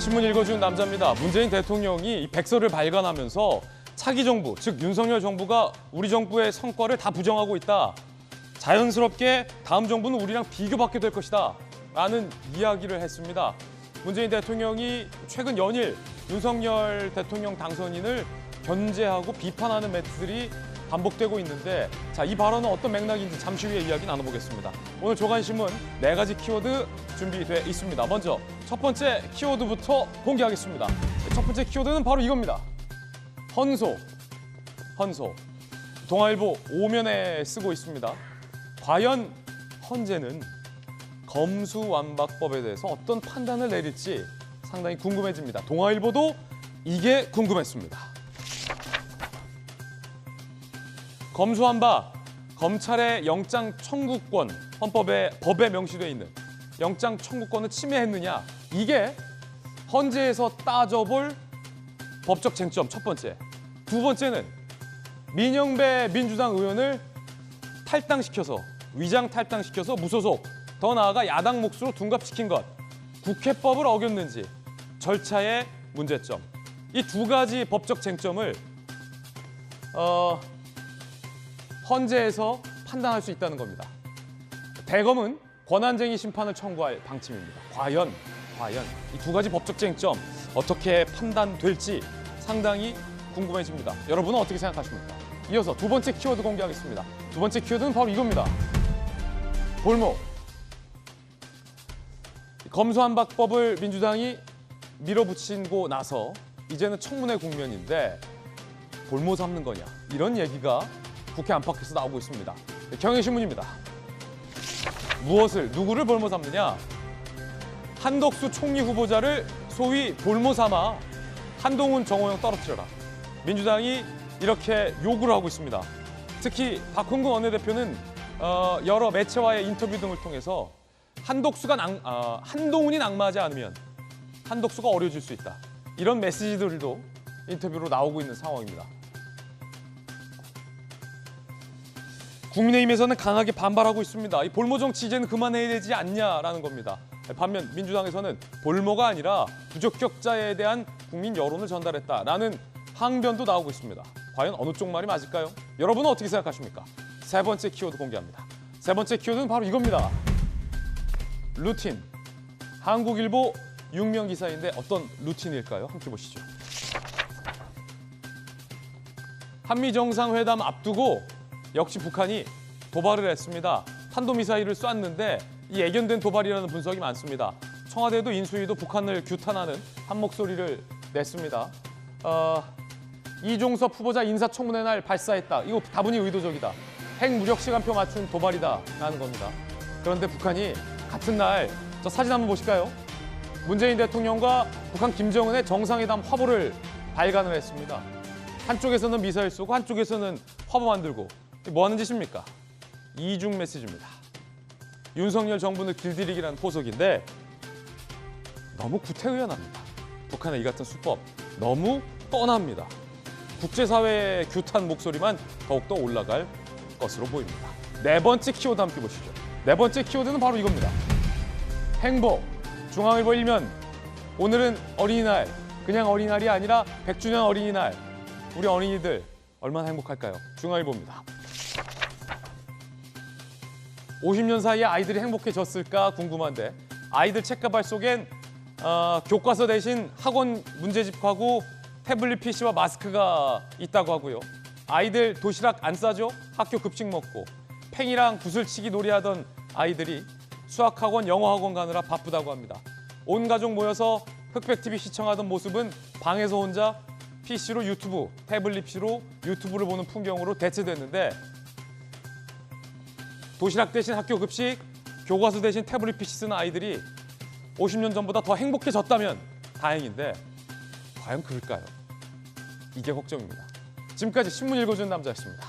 신문 읽어준 남자입니다. 문재인 대통령이 이 백서를 발간하면서 차기 정부, 즉 윤석열 정부가 우리 정부의 성과를 다 부정하고 있다. 자연스럽게 다음 정부는 우리랑 비교받게 될 것이다. 라는 이야기를 했습니다. 문재인 대통령이 최근 연일 윤석열 대통령 당선인을 견제하고 비판하는 멘트들이 반복되고 있는데, 자, 이 발언은 어떤 맥락인지 잠시 후에 이야기 나눠보겠습니다. 오늘 조간신문 4가지 키워드 준비되어 있습니다. 먼저 첫 번째 키워드부터 공개하겠습니다. 첫 번째 키워드는 바로 이겁니다. 헌소. 동아일보 5면에 쓰고 있습니다. 과연 헌재는 검수완박법에 대해서 어떤 판단을 내릴지 상당히 궁금해집니다. 동아일보도 이게 궁금했습니다. 검수완박, 검찰의 영장 청구권, 법에 명시되어 있는 영장 청구권을 침해했느냐, 이게 헌재에서 따져볼 법적 쟁점 첫 번째. 두 번째는 민영배 민주당 의원을 탈당시켜서, 위장 탈당시켜서 무소속, 더 나아가 야당 몫으로 둔갑시킨 것, 국회법을 어겼는지 절차의 문제점. 이 두 가지 법적 쟁점을 헌재에서 판단할 수 있다는 겁니다. 대검은 권한쟁의 심판을 청구할 방침입니다. 과연 이 두 가지 법적 쟁점 어떻게 판단될지 상당히 궁금해집니다. 여러분은 어떻게 생각하십니까? 이어서 두 번째 키워드 공개하겠습니다. 두 번째 키워드는 바로 이겁니다. 볼모. 검수완박법을 민주당이 밀어붙이고 나서 이제는 청문회 국면인데 볼모 삼는 거냐, 이런 얘기가 국회 안팎에서 나오고 있습니다. 경향신문입니다. 누구를 볼모 삼느냐? 한덕수 총리 후보자를 소위 볼모 삼아 한동훈, 정호영 떨어뜨려라. 민주당이 이렇게 요구를 하고 있습니다. 특히 박홍근 원내대표는 여러 매체와의 인터뷰 등을 통해서 한동훈이 낙마하지 않으면 한덕수가 어려질 수 있다. 이런 메시지들도 인터뷰로 나오고 있는 상황입니다. 국민의힘에서는 강하게 반발하고 있습니다. 이 볼모 정치 이제는 그만해야 되지 않냐라는 겁니다. 반면 민주당에서는 볼모가 아니라 부적격자에 대한 국민 여론을 전달했다라는 항변도 나오고 있습니다. 과연 어느 쪽 말이 맞을까요? 여러분은 어떻게 생각하십니까? 세 번째 키워드 공개합니다. 세 번째 키워드는 바로 이겁니다. 루틴. 한국일보 6면 기사인데 어떤 루틴일까요? 함께 보시죠. 한미 정상회담 앞두고 역시 북한이 도발을 했습니다. 탄도미사일을 쐈는데 이 예견된 도발이라는 분석이 많습니다. 청와대도 인수위도 북한을 규탄하는 한 목소리를 냈습니다. 이종섭 후보자 인사청문회 날 발사했다. 이거 다분히 의도적이다. 핵 무력 시간표 맞춘 도발이다라는 겁니다. 그런데 북한이 같은 날, 저 사진 한번 보실까요? 문재인 대통령과 북한 김정은의 정상회담 화보를 발간을 했습니다. 한쪽에서는 미사일 쏘고 한쪽에서는 화보 만들고, 뭐 하는 짓입니까? 이중 메시지입니다. 윤석열 정부는 길들이기라는 포석인데 너무 구태의연합니다. 북한의 이 같은 수법 너무 뻔합니다. 국제사회의 규탄 목소리만 더욱더 올라갈 것으로 보입니다. 네 번째 키워드 함께 보시죠. 네 번째 키워드는 바로 이겁니다. 행복. 중앙일보 1면. 오늘은 어린이날. 그냥 어린이날이 아니라 100주년 어린이날. 우리 어린이들 얼마나 행복할까요? 중앙일보입니다. 50년 사이에 아이들이 행복해졌을까 궁금한데, 아이들 책가발 속엔 교과서 대신 학원 문제집하고 태블릿 PC와 마스크가 있다고 하고요. 아이들 도시락 안 싸죠? 학교 급식 먹고. 팽이랑 구슬치기 놀이하던 아이들이 수학학원, 영어학원 가느라 바쁘다고 합니다. 온 가족 모여서 흑백TV 시청하던 모습은 방에서 혼자 PC로 유튜브, 태블릿 PC로 유튜브를 보는 풍경으로 대체됐는데, 도시락 대신 학교 급식, 교과서 대신 태블릿 PC 쓰는 아이들이 50년 전보다 더 행복해졌다면 다행인데 과연 그럴까요? 이게 걱정입니다. 지금까지 신문 읽어주는 남자였습니다.